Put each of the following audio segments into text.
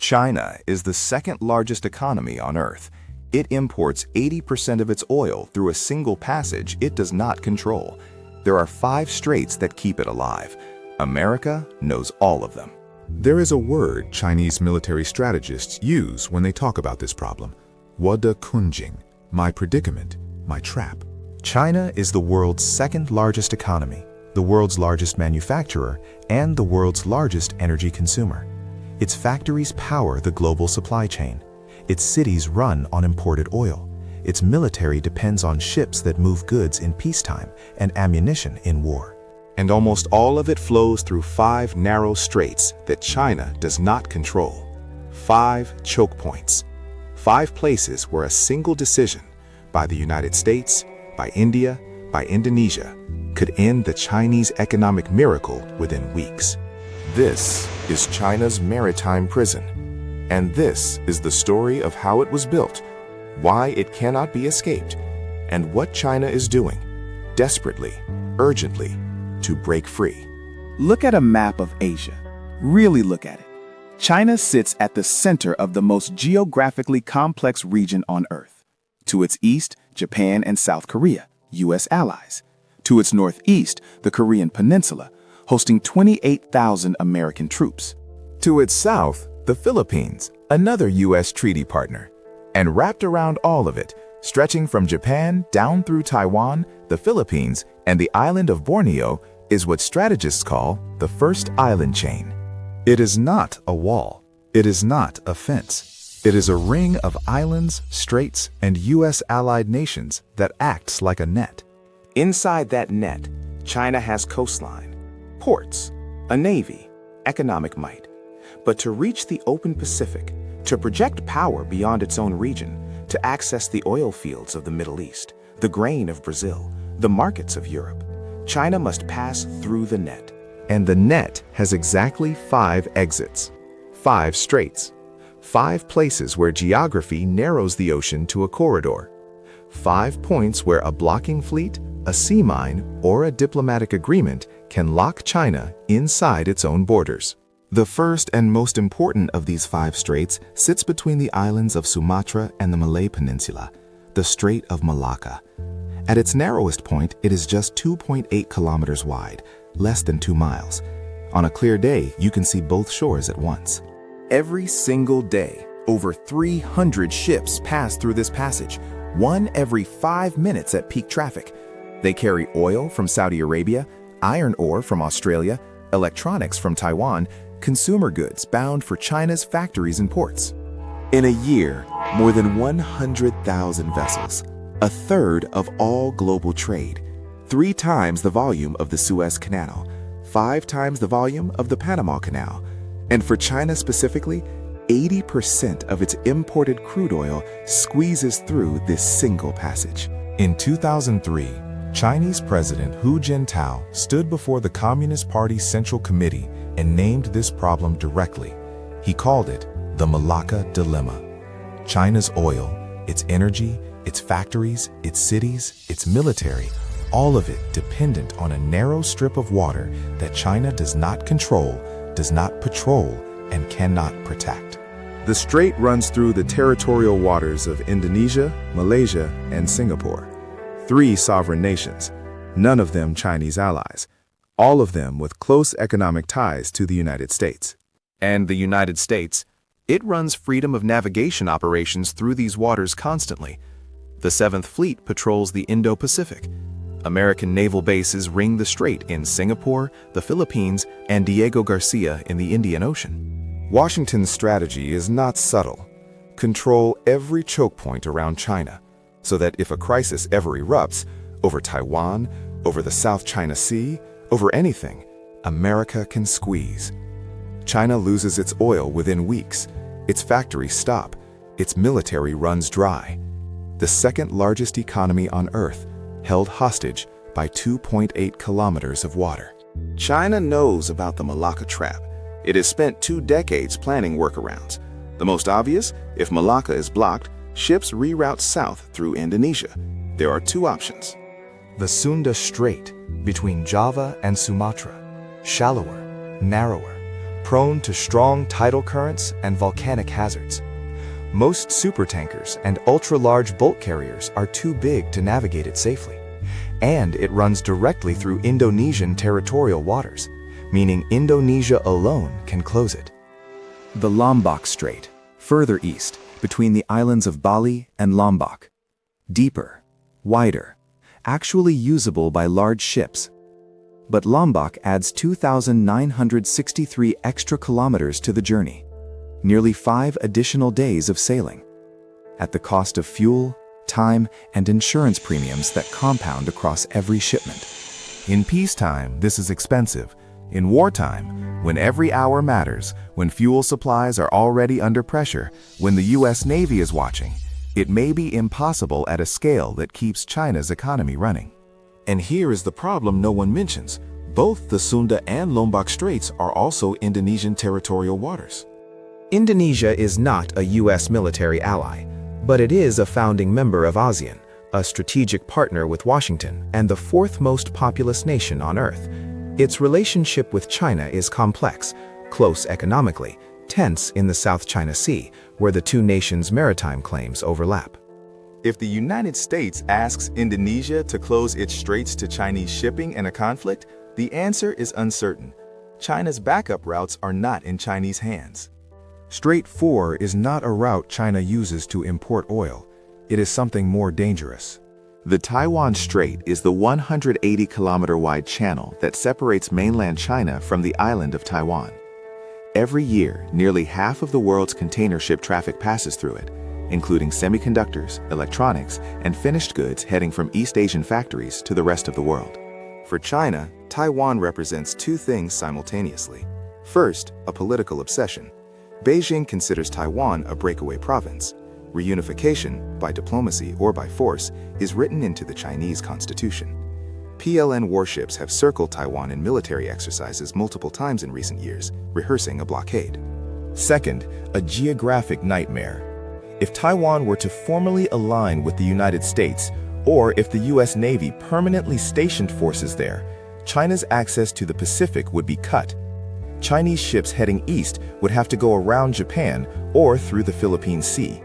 China is the second largest economy on Earth. It imports 80% of its oil through a single passage it does not control. There are 5 straits that keep it alive. America knows all of them. There is a word Chinese military strategists use when they talk about this problem. 我的困境, my predicament, my trap. China is the world's second largest economy, the world's largest manufacturer, and the world's largest energy consumer. Its factories power the global supply chain. Its cities run on imported oil. Its military depends on ships that move goods in peacetime and ammunition in war. And almost all of it flows through 5 narrow straits that China does not control. 5 choke points. 5 places where a single decision by the United States, by India, by Indonesia could end the Chinese economic miracle within weeks. This is China's maritime prison. And this is the story of how it was built, why it cannot be escaped, and what China is doing, desperately, urgently, to break free. Look at a map of Asia. Really look at it. China sits at the center of the most geographically complex region on Earth. To its east, Japan and South Korea, U.S. allies. To its northeast, the Korean Peninsula, hosting 28,000 American troops. To its south, the Philippines, another U.S. treaty partner. And wrapped around all of it, stretching from Japan down through Taiwan, the Philippines, and the island of Borneo, is what strategists call the first island chain. It is not a wall. It is not a fence. It is a ring of islands, straits, and U.S. allied nations that acts like a net. Inside that net, China has coastline, ports, a navy, economic might. But to reach the open Pacific, to project power beyond its own region, to access the oil fields of the Middle East, the grain of Brazil, the markets of Europe, China must pass through the net. And the net has exactly 5 exits, 5 straits, 5 places where geography narrows the ocean to a corridor, 5 points where a blocking fleet, a sea mine, or a diplomatic agreement can lock China inside its own borders. The first and most important of these 5 straits sits between the islands of Sumatra and the Malay Peninsula, the Strait of Malacca. At its narrowest point, it is just 2.8 kilometers wide, less than 2 miles. On a clear day, you can see both shores at once. Every single day, over 300 ships pass through this passage, one every 5 minutes at peak traffic. They carry oil from Saudi Arabia, iron ore from Australia, electronics from Taiwan, consumer goods bound for China's factories and ports. In a year, more than 100,000 vessels, a third of all global trade, 3 times the volume of the Suez Canal, 5 times the volume of the Panama Canal, and for China specifically, 80% of its imported crude oil squeezes through this single passage. In 2003, Chinese President Hu Jintao stood before the Communist Party's Central Committee and named this problem directly. He called it the Malacca Dilemma. China's oil, its energy, its factories, its cities, its military, all of it dependent on a narrow strip of water that China does not control, does not patrol, and cannot protect. The strait runs through the territorial waters of Indonesia, Malaysia, and Singapore. 3 sovereign nations, none of them Chinese allies, all of them with close economic ties to the United States. And the United States, it runs freedom of navigation operations through these waters constantly. The 7th Fleet patrols the Indo-Pacific. American naval bases ring the strait in Singapore, the Philippines, and Diego Garcia in the Indian Ocean. Washington's strategy is not subtle. Control every choke point around China, so that if a crisis ever erupts, over Taiwan, over the South China Sea, over anything, America can squeeze. China loses its oil within weeks, its factories stop, its military runs dry. The second largest economy on Earth, held hostage by 2.8 kilometers of water. China knows about the Malacca trap. It has spent 2 decades planning workarounds. The most obvious, if Malacca is blocked, ships reroute south through Indonesia. There are 2 options. The Sunda Strait, between Java and Sumatra, shallower, narrower, prone to strong tidal currents and volcanic hazards. Most supertankers and ultra-large bulk carriers are too big to navigate it safely. And it runs directly through Indonesian territorial waters, meaning Indonesia alone can close it. The Lombok Strait, further east, between the islands of Bali and Lombok. Deeper, wider, actually usable by large ships. But Lombok adds 2,963 extra kilometers to the journey, nearly 5 additional days of sailing, at the cost of fuel, time, and insurance premiums that compound across every shipment. In peacetime, this is expensive. In wartime, when every hour matters, when fuel supplies are already under pressure, when the US Navy is watching, it may be impossible at a scale that keeps China's economy running. And here is the problem no one mentions. Both the Sunda and Lombok Straits are also Indonesian territorial waters. Indonesia is not a U.S. military ally, but it is a founding member of ASEAN, a strategic partner with Washington, and the 4th most populous nation on Earth. Its relationship with China is complex, close economically, tense in the South China Sea, where the two nations' maritime claims overlap. If the United States asks Indonesia to close its straits to Chinese shipping in a conflict, the answer is uncertain. China's backup routes are not in Chinese hands. Strait 4 is not a route China uses to import oil. It is something more dangerous. The Taiwan Strait is the 180-kilometer-wide channel that separates mainland China from the island of Taiwan. Every year, nearly half of the world's container ship traffic passes through it, including semiconductors, electronics, and finished goods heading from East Asian factories to the rest of the world. For China, Taiwan represents two things simultaneously. First, a political obsession. Beijing considers Taiwan a breakaway province. Reunification, by diplomacy or by force, is written into the Chinese constitution. PLN warships have circled Taiwan in military exercises multiple times in recent years, rehearsing a blockade. Second, a geographic nightmare. If Taiwan were to formally align with the United States, or if the US Navy permanently stationed forces there, China's access to the Pacific would be cut. Chinese ships heading east would have to go around Japan or through the Philippine Sea.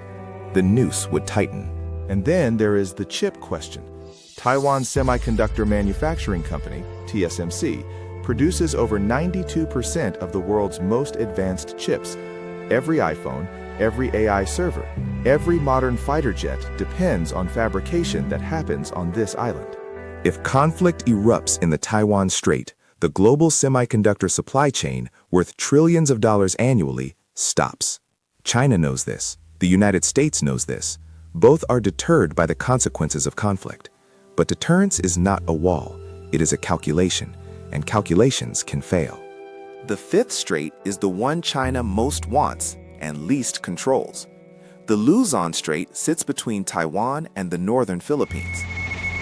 The noose would tighten. And then there is the chip question. Taiwan Semiconductor Manufacturing Company, TSMC, produces over 92% of the world's most advanced chips. Every iPhone, every AI server, every modern fighter jet depends on fabrication that happens on this island. If conflict erupts in the Taiwan Strait, the global semiconductor supply chain, worth trillions of dollars annually, stops. China knows this. The United States knows this. Both are deterred by the consequences of conflict. But deterrence is not a wall. It is a calculation, and calculations can fail. The 5th strait is the one China most wants and least controls. The Luzon Strait sits between Taiwan and the northern Philippines.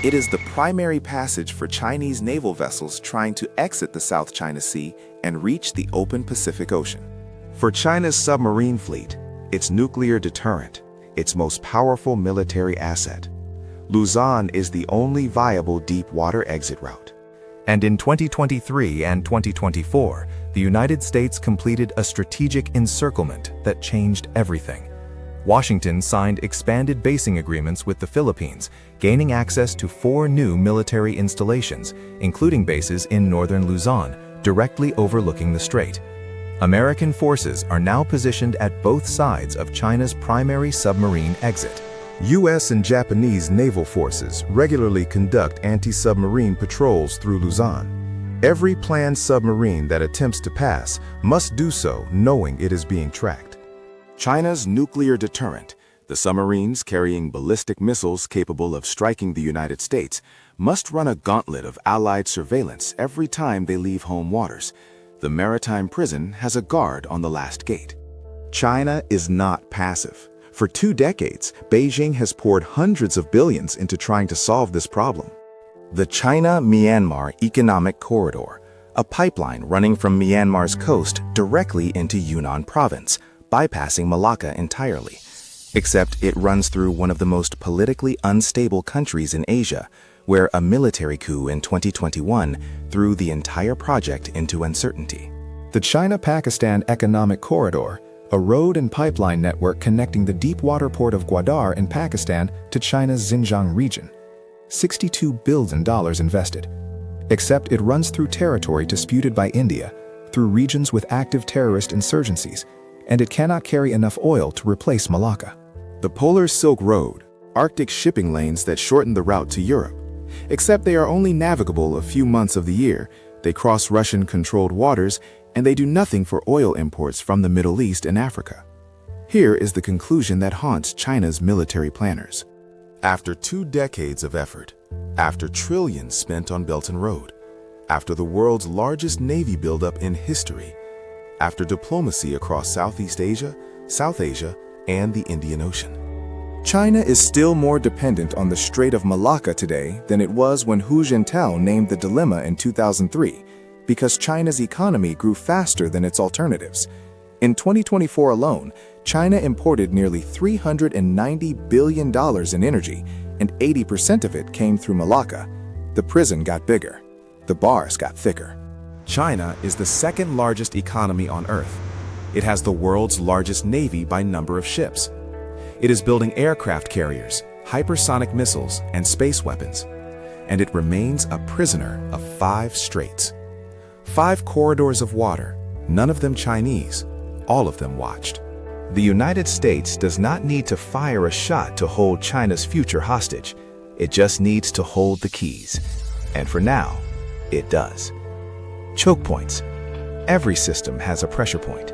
It is the primary passage for Chinese naval vessels trying to exit the South China Sea and reach the open Pacific Ocean. For China's submarine fleet, its nuclear deterrent, its most powerful military asset, Luzon is the only viable deep water exit route. And in 2023 and 2024, the United States completed a strategic encirclement that changed everything. Washington signed expanded basing agreements with the Philippines, gaining access to 4 new military installations, including bases in northern Luzon, directly overlooking the strait. American forces are now positioned at both sides of China's primary submarine exit. U.S. and Japanese naval forces regularly conduct anti-submarine patrols through Luzon. Every planned submarine that attempts to pass must do so knowing it is being tracked. China's nuclear deterrent, the submarines carrying ballistic missiles capable of striking the United States, must run a gauntlet of Allied surveillance every time they leave home waters. The maritime prison has a guard on the last gate. China is not passive. For 2 decades, Beijing has poured hundreds of billions into trying to solve this problem. The China-Myanmar Economic Corridor, a pipeline running from Myanmar's coast directly into Yunnan province, bypassing Malacca entirely. Except it runs through one of the most politically unstable countries in Asia, where a military coup in 2021 threw the entire project into uncertainty. The China-Pakistan Economic Corridor, a road and pipeline network connecting the deep-water port of Gwadar in Pakistan to China's Xinjiang region. $62 billion invested. Except it runs through territory disputed by India, through regions with active terrorist insurgencies, and it cannot carry enough oil to replace Malacca. The Polar Silk Road, Arctic shipping lanes that shorten the route to Europe. Except they are only navigable a few months of the year, they cross Russian-controlled waters, and they do nothing for oil imports from the Middle East and Africa. Here is the conclusion that haunts China's military planners. After 2 decades of effort, after trillions spent on Belt and Road, after the world's largest navy buildup in history, after diplomacy across Southeast Asia, South Asia, and the Indian Ocean. China is still more dependent on the Strait of Malacca today than it was when Hu Jintao named the dilemma in 2003, because China's economy grew faster than its alternatives. In 2024 alone, China imported nearly $390 billion in energy, and 80% of it came through Malacca. The prison got bigger. The bars got thicker. China is the second largest economy on Earth. It has the world's largest navy by number of ships. It is building aircraft carriers, hypersonic missiles, and space weapons. And it remains a prisoner of 5 straits. 5 corridors of water, none of them Chinese, all of them watched. The United States does not need to fire a shot to hold China's future hostage. It just needs to hold the keys. And for now, it does. Choke points. Every system has a pressure point.